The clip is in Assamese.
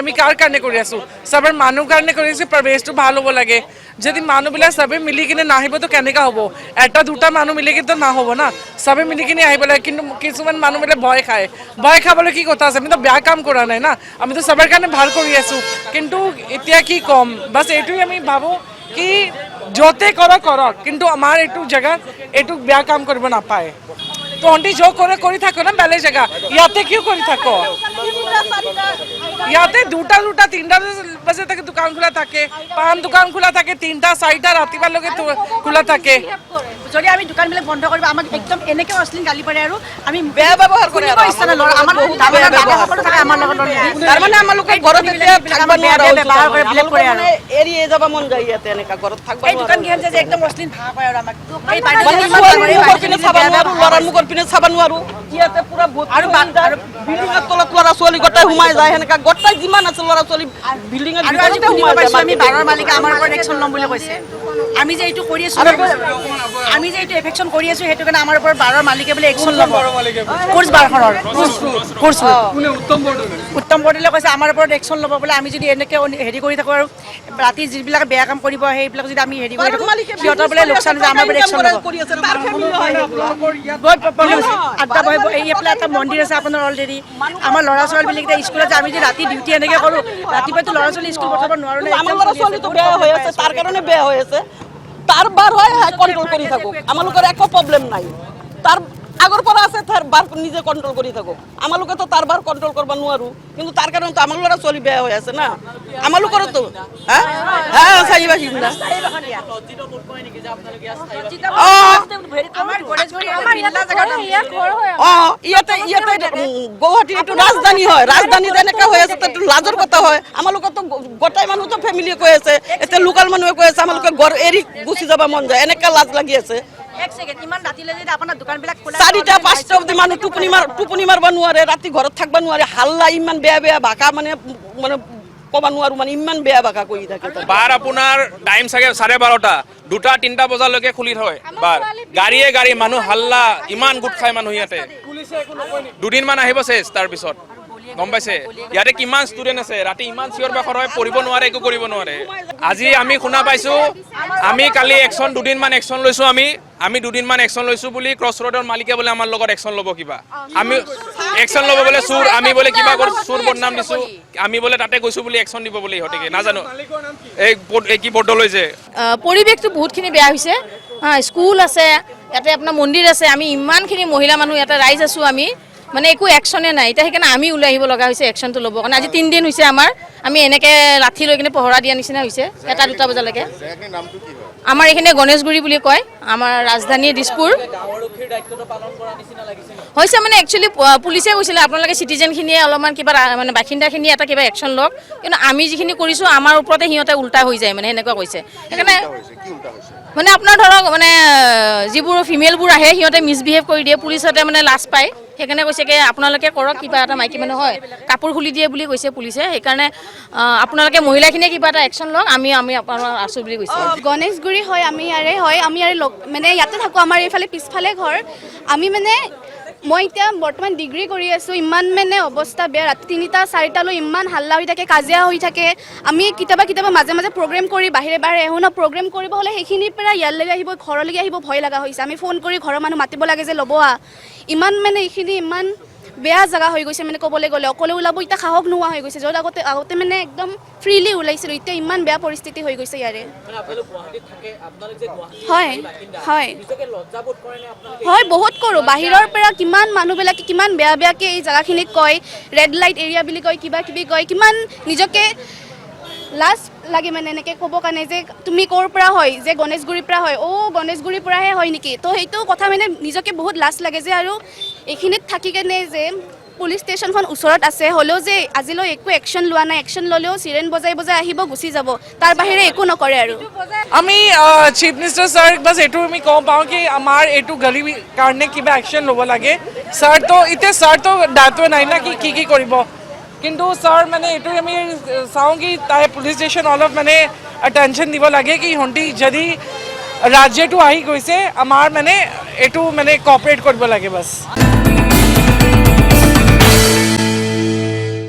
আমি কাৰ কাৰণে কৰি আছোঁ চবৰ মানুহ কাৰণে কৰি আছোঁ পৰিৱেশটো ভাল হ'ব লাগে যদি মানুহবিলাক চবে মিলি কিনে নাহিব তো কেনেকৈ হ'ব এটা দুটা মানুহ মিলি কিনে তো নহ'ব না চবে মিলি কিনে আহিব লাগে কিন্তু কিছুমান মানুহবিলাক ভয় খায় ভয় খাবলৈ কি কথা আছে আমিতো বেয়া কাম কৰা নাই না আমিতো চবৰ কাৰণে ভাল কৰি আছোঁ কিন্তু এতিয়া কি ক'ম বাছ এইটোৱে আমি ভাবোঁ কি য'তে কৰক কিন্তু আমাৰ এইটো জেগাত এইটো বেয়া কাম কৰিব নাপায় তহঁতি যো কৰে কৰি থাকো না বেলেগ জেগা ইয়াতে কিয় কৰি থাকো ইয়াতে দুটা তিনিটা বাজে থাকে দোকান খোলা থাকে পান দোকান খোলা থাকে তিনিটা চাৰিটা ৰাতিপুৱালৈকে খোলা থাকে যদি আমি দোকানবিলাক বন্ধ কৰিব আমাক একদম এনেকৈ অশ্লীল গালি পাৰে আৰু আমি বেয়া ব্যৱহাৰ কৰিব ইচ্ছা নলওঁ আমাৰ সকলো থাকে আমাৰ লগত তাৰমানে আমালোকে ঘৰত এতিয়া থাকিব নোৱাৰা ব্যৱহাৰ কৰে ব্লেক কৰে আৰু এৰি যাব মন যায় ইয়াতে এনেকা ঘৰত থাকিব এই দোকান গিখন যে একদম অশ্লীল ভাষা কয় আৰু আমাক এই বাইদেউ চাব নোৱাৰো ল'ৰা মুখৰ পিনে চাব নোৱাৰো ইয়াতে পুৰা আৰু বিল্ডিঙৰ তলত ল'ৰা ছোৱালী গোটাই সোমাই যায় সেনেকা গোটাই যিমান আছে ল'ৰা ছোৱালী বিল্ডিঙৰ ভিতৰতে সোমাই যায় আমি বাৰৰ মালিকে আমাৰ ওপৰত একশ্যন ল'ম বুলি কৈছে আমি যে এইটো কৰি আছোঁ আমি যে এইটো এফেকশ্যন কৰি আছোঁ সেইটো কাৰণে আমাৰ ওপৰত বাৰৰ মালিকে বোলে একশ্যন ল'ব কোৰ্চ বাৰখনৰ কোৰ্চ উত্তম বৰদলৈ কৈছে আমাৰ ওপৰত একশ্যন ল'ব বোলে আমি যদি এনেকৈ হেৰি কৰি থাকোঁ আৰু ৰাতি যিবিলাক বেয়া কাম কৰিব সেইবিলাক যদি আমি হেৰি কৰি থাকোঁ সিহঁতৰ বোলে লোকচান হৈছে আমাৰ ওপৰত একশ্যন ল'ব আড্ডা বহিব এইফালে এটা মন্দিৰ আছে আপোনাৰ অলৰেডি আমাৰ ল'ৰা ছোৱালীবিলাক স্কুলত যে আমি যদি ৰাতি ডিউটি এনেকৈ কৰোঁ ৰাতিপুৱাতো ল'ৰা ছোৱালী স্কুল পঠাব নোৱাৰোঁ আমাৰ ল'ৰা ছোৱালীটো বেয়া হৈ আছে তাৰ কাৰণে বেয়া হৈ আছে তাৰ বাৰ হয় কণ্ট্ৰল কৰি থাকোঁ আমালোকৰ একো প্ৰব্লেম নাই তাৰ আগৰ পৰা আছে তাৰ বাৰ নিজে কণ্ট্ৰল কৰি থাকোঁ আমালোকে তো তাৰ বাৰ কণ্ট্ৰল কৰিব নোৱাৰোঁ কিন্তু তাৰ কাৰণে তো আমাৰ ল'ৰা ছোৱালী বেয়া হৈ আছে না আমালোকৰতো চাৰি বাসিন্দা ইয়াতে গুৱাহাটীৰ এইটো ৰাজধানী হয় ৰাজধানী যেনেকৈ হৈ আছে তাতো লাজৰ কথা হয় আমালোকৰতো গোটাই মানুহতো ফেমিলিয়ে কৈ আছে এতিয়া লোকেল মানুহে কৈ আছে আমালোকে ঘৰ এৰি গুচি যাব মন যায় এনেকৈ লাজ লাগি আছে চাৰিটা পাঁচটা অব্দি মানুহ টোপনি মাৰিব নোৱাৰে ৰাতি ঘৰত থাকিব নোৱাৰে হাল্লা ইমান বেয়া ভাষা মানে ক'ব নোৱাৰো মানে ইমান বেয়া ভাষা কৈ থাকে বাৰ আপোনাৰ টাইম চাগে 12:30 দুটা তিনিটা বজালৈকে খুলি থয় বাৰ গাড়ী মানুহ হাল্লা ইমান গোট খাই মানুহ ইয়াতে দুদিনমান আহিব চেচ তাৰপিছত গম পাইছে ইয়াতে কিমান ষ্টুডেণ্ট আছে ৰাতি ইমান চিঞৰ বাখৰ হয় পঢ়িব নোৱাৰে একো কৰিব নোৱাৰে আজি আমি শুনা পাইছোঁ আমি কালি দুদিনমান একশ্যন লৈছোঁ আমি দুদিনমান একশ্যন লৈছোঁ বুলি ক্ৰছ ৰোডৰ মালিকে বোলে আমাৰ লগত একশ্যন ল'ব কিবা আমি একশ্যন ল'ব বোলে চুৰ আমি বোলে কিবা চুৰ বদনাম দিছোঁ আমি বোলে তাতে গৈছোঁ বুলি একশ্যন দিব বুলি ইহঁতে নাজানো এই কি বৰ্ডলৈ যে পৰিৱেশটো বহুতখিনি বেয়া হৈছে স্কুল আছে ইয়াতে আপোনাৰ মন্দিৰ আছে আমি ইমানখিনি মহিলা মানুহ ইয়াতে ৰাইজ আছোঁ আমি মানে একো একশ্যনে নাই এতিয়া সেইকাৰণে আমি ওলাই আহিব লগা হৈছে একশ্যনটো ল'ব কাৰণে আজি 3 দিন হৈছে আমি এনেকৈ লাঠি লৈ কিনে পহৰা দিয়া নিচিনা হৈছে 1-2 বজালৈকে আমাৰ এইখিনি গণেশগুৰি বুলি কয় আমাৰ ৰাজধানী দিছপুৰ হৈছে মানে একচুৱেলি পুলিচে কৈছিলে আপোনালোকে চিটিজেনখিনিয়ে অলপমান কিবা মানে বাসিন্দাখিনিয়ে এটা কিবা একশ্যন লওক কিন্তু আমি যিখিনি কৰিছোঁ আমাৰ ওপৰতে সিহঁতে উল্টা হৈ যায় মানে সেনেকুৱা কৈছে সেইকাৰণে মানে আপোনাৰ ধৰক মানে যিবোৰ ফিমেলবোৰ আহে সিহঁতে মিছবিহেভ কৰি দিয়ে পুলিচতে মানে লাজ পায় সেইকাৰণে কৈছে কি আপোনালোকে কৰক কিবা এটা মাইকী মানুহ হয় কাপোৰ খুলি দিয়ে বুলি কৈছে পুলিচে সেইকাৰণে আপোনালোকে মহিলাখিনিয়ে কিবা এটা একশ্যন লওক আমি আপোনাৰ আছোঁ বুলি কৈছে গণেশগুৰি হয় আমি ইয়াৰে মানে ইয়াতে থাকোঁ আমাৰ এইফালে পিছফালে ঘৰ আমি মানে মই এতিয়া বৰ্তমান ডিগ্ৰী কৰি আছোঁ ইমান মানে অৱস্থা বেয়া ৰাতি 3-4টালৈ ইমান হাল্লা হৈ থাকে কাজিয়া হৈ থাকে আমি কেতিয়াবা মাজে প্ৰগ্ৰেম কৰি বাহিৰে আহোঁ ন প্ৰগ্ৰেম কৰিব হ'লে সেইখিনিৰ পৰা ইয়ালৈকে আহিব ঘৰলৈকে আহিব ভয় লগা হৈছে আমি ফোন কৰি ঘৰৰ মানুহ মাতিব লাগে যে ল'ব ইমান মানে এইখিনি ইমান বেয়া জেগা হৈ গৈছে মানে ক'বলৈ গ'লে অকলে ওলাব এতিয়া সাহস নোহোৱা হৈ গৈছে য'ত আগতে মানে একদম ফ্ৰীলি ওলাইছিলোঁ এতিয়া ইমান বেয়া পৰিস্থিতি হৈ গৈছে ইয়াৰে হয় বহুত কৰোঁ বাহিৰৰ পৰা কিমান মানুহবিলাকে কিমান বেয়াকৈ এই জেগাখিনিক কয় ৰেড লাইট এৰিয়া বুলি কয় কিবা কিবি কয় কিমান নিজকে লাজ লাগে মানে এনেকৈ ক'ব কাৰণে যে তুমি ক'ৰ পৰা হয় যে গণেশগুৰিৰ পৰা হয় গণেশগুৰিৰ পৰাহে হয় নেকি তো সেইটো কথা মানে নিজকে বহুত লাজ লাগে যে আৰু এইখিনিত থাকি কেনে যে পুলিচ ষ্টেচনখন ওচৰত আছে হ'লেও যে আজিলৈ একো একশ্যন লোৱা নাই একশ্যন ল'লেও চিৰেন বজাই আহিব গুচি যাব তাৰ বাহিৰে একো নকৰে আৰু আমি চিফ মিনিষ্টাৰ ছাৰক বাছ এইটো আমি ক'ব পাওঁ কি আমাৰ এইটো গলি কাৰণে কিবা একশ্যন ল'ব লাগে ছাৰতো দায়িত্ব নাই না কি কৰিব কিন্তু ছাৰ মানে এইটো আমি চাওঁ কি তাই পুলিচ ষ্টেচন অলপ মানে এটেনশ্যন দিব লাগে কি সিহঁতি যদি ৰাজ্যটো আহি গৈছে আমাৰ মানে এইটো মানে কপাৰেট কৰিব লাগে বাছ